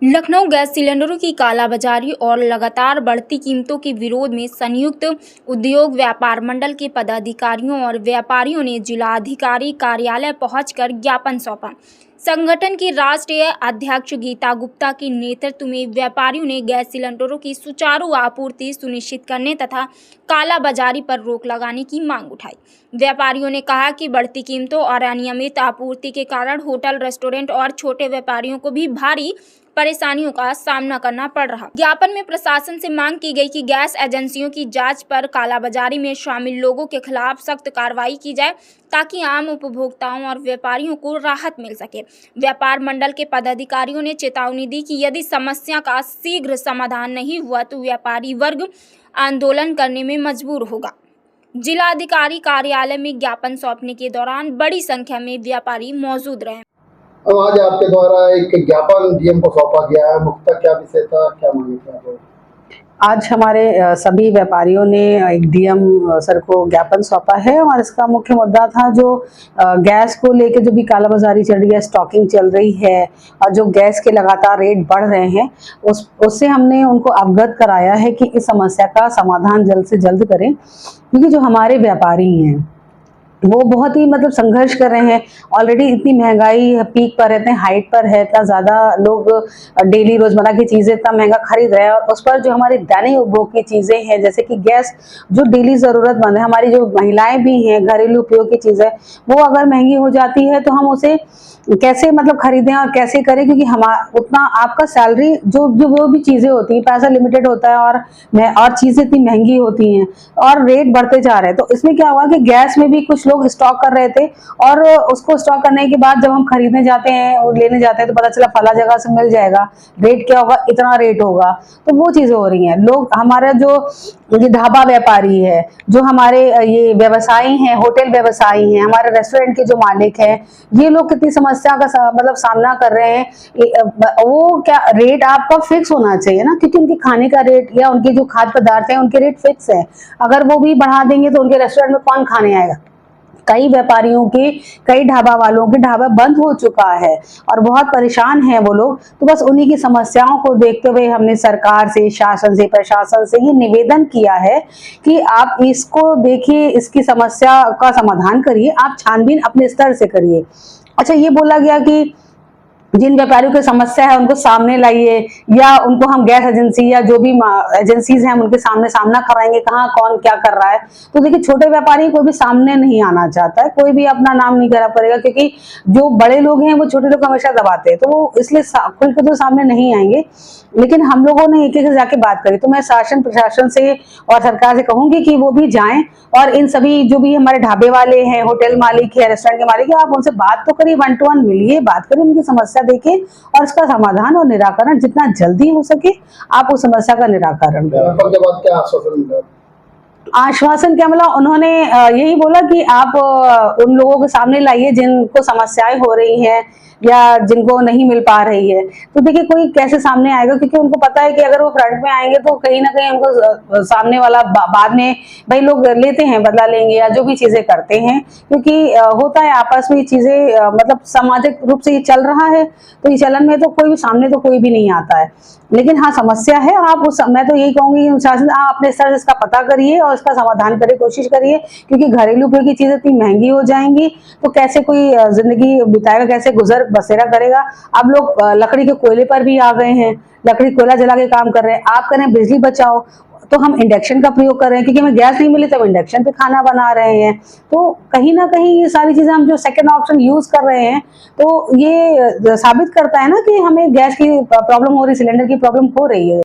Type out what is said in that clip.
Lucknow gas सिलेंडरों की कालाबाजारी और लगातार बढ़ती कीमतों के विरोध में संयुक्त उद्योग व्यापार मंडल के पदाधिकारियों और व्यापारियों ने जिलाधिकारी कार्यालय पहुंचकर ज्ञापन सौंपा। संगठन की राष्ट्रीय अध्यक्ष गीता गुप्ता के नेतृत्व में व्यापारियों ने गैस सिलेंडरों की सुचारू आपूर्ति सुनिश्चित करने तथा कालाबाजारी पर रोक लगाने की मांग उठाई। व्यापारियों ने कहा कि बढ़ती कीमतों और अनियमित आपूर्ति के कारण होटल, रेस्टोरेंट और छोटे व्यापारियों को भी भारी परेशानियों का सामना करना पड़ रहा। ज्ञापन में प्रशासन से मांग की गई कि गैस एजेंसियों की जांच पर कालाबाजारी में शामिल लोगों के खिलाफ सख्त कार्रवाई की जाए ताकि आम उपभोक्ताओं और व्यापारियों को राहत मिल सके। व्यापार मंडल के पदाधिकारियों ने चेतावनी दी कि यदि समस्या का शीघ्र समाधान नहीं हुआ तो व्यापारी वर्ग आंदोलन करने में मजबूर होगा। जिलाधिकारी कार्यालय में ज्ञापन सौंपने के दौरान बड़ी संख्या में व्यापारी मौजूद रहे। अब आज आपके द्वारा एक ज्ञापन डीएम को सौंपा गया है, मुख्यतः क्या विषय था, क्या मांगे थे आप? आज हमारे सभी व्यापारियों ने एक डीएम सर को ज्ञापन सौंपा है और इसका मुख्य मुद्दा था जो गैस को लेके जो भी कालाबाजारी चल रही है, स्टॉकिंग चल रही है और जो गैस के लगातार रेट बढ़ रहे हैं उससे हमने उनको अवगत कराया है कि इस समस्या का समाधान जल्द से जल्द करें, क्योंकि जो हमारे व्यापारी हैं वो बहुत ही संघर्ष कर रहे हैं। ऑलरेडी इतनी महंगाई पीक पर रहते हैं, हाइट पर है, इतना ज़्यादा लोग डेली रोज़मर्रा की चीज़ें इतना महंगा खरीद रहे हैं और उस पर जो हमारी दैनिक उपभोग की चीज़ें हैं जैसे कि गैस जो डेली ज़रूरतमंद है, हमारी जो महिलाएं भी हैं, घरेलू उपयोग की चीज़ें वो अगर महंगी हो जाती है तो हम उसे कैसे खरीदें और कैसे करें, क्योंकि उतना आपका सैलरी जो वो भी चीज़ें होती हैं, पैसा लिमिटेड होता है और चीज़ें इतनी महंगी होती हैं और रेट बढ़ते जा रहे हैं। तो इसमें क्या हुआ कि गैस में भी कुछ लोग स्टॉक कर रहे थे और उसको स्टॉक करने के बाद जब हम खरीदने जाते हैं और लेने जाते हैं तो पता चला फला जगह से मिल जाएगा, रेट क्या होगा, इतना रेट होगा। तो वो चीज़ें हो रही हैं। लोग हमारा जो ये ढाबा व्यापारी है, जो हमारे ये व्यवसायी हैं, होटल व्यवसायी हैं, हमारे रेस्टोरेंट के जो मालिक हैं, ये लोग कितनी समस्या का सामना कर रहे हैं। वो क्या रेट आपका फिक्स होना चाहिए ना, क्योंकि उनके खाने का रेट या उनके जो खाद्य पदार्थ हैं उनके रेट फिक्स है। अगर वो भी बढ़ा देंगे तो उनके रेस्टोरेंट में कौन खाने आएगा। कई व्यापारियों के, कई ढाबा वालों के ढाबा बंद हो चुका है और बहुत परेशान हैं वो लोग। तो बस उन्हीं की समस्याओं को देखते हुए हमने सरकार से, शासन से, प्रशासन से ये निवेदन किया है कि आप इसको देखिए, इसकी समस्या का समाधान करिए, आप छानबीन अपने स्तर से करिए। अच्छा, ये बोला गया कि जिन व्यापारियों की समस्या है उनको सामने लाइए या उनको हम गैस एजेंसी या जो भी एजेंसीज हैं हम उनके सामना कराएंगे, कहाँ कौन क्या कर रहा है। तो देखिए, छोटे व्यापारी कोई भी सामने नहीं आना चाहता है, कोई भी अपना नाम नहीं करा पड़ेगा, क्योंकि जो बड़े लोग हैं वो छोटे लोग को हमेशा दबाते हैं, तो वो इसलिए खुल के तो सामने नहीं आएंगे। लेकिन हम लोगों ने एक एक से जाके बात करी, तो मैं शासन प्रशासन से और सरकार से कहूंगी कि वो भी जाएं और इन सभी जो भी हमारे ढाबे वाले हैं, होटल मालिक है, रेस्टोरेंट के मालिक है, आप उनसे बात तो करिए, 1 to 1 मिलिए, बात करिए, उनकी समस्या देखें और इसका समाधान और निराकरण जितना जल्दी हो सके आप उस समस्या का निराकरण करें। आश्वासन क्या मिला, उन्होंने यही बोला कि आप उन लोगों के सामने लाइए जिनको समस्याएं हो रही हैं या जिनको नहीं मिल पा रही है। तो देखिए, कोई कैसे सामने आएगा, क्योंकि उनको पता है कि अगर वो फ्रंट में आएंगे तो कहीं ना कहीं उनको सामने वाला बाद में भाई लोग लेते हैं, बदला लेंगे या जो भी चीजें करते हैं, क्योंकि होता है आपस में चीजें सामाजिक रूप से ये चल रहा है, तो ये चलन में तो कोई भी सामने तो कोई भी नहीं आता है। लेकिन हाँ, समस्या है, मैं तो यही कहूंगी कि शासन आप अपने स्तर से इसका पता करिए और इसका समाधान करिए, कोशिश करिए, क्योंकि घरेलू उपयोग की चीजें इतनी महंगी हो जाएंगी तो कैसे कोई जिंदगी बिताएगा, कैसे गुजर बसेरा करेगा। अब लोग लकड़ी के कोयले पर भी आ गए हैं, लकड़ी कोयला जला के काम कर रहे हैं। आप करें बिजली बचाओ तो हम इंडक्शन का प्रयोग कर रहे हैं, क्योंकि हमें गैस नहीं मिली तो हम इंडक्शन पे खाना बना रहे हैं। तो कहीं ना कहीं ये सारी चीजें हम जो सेकंड ऑप्शन यूज कर रहे हैं, तो ये साबित करता है ना कि हमें गैस की प्रॉब्लम हो रही, सिलेंडर की प्रॉब्लम हो रही है।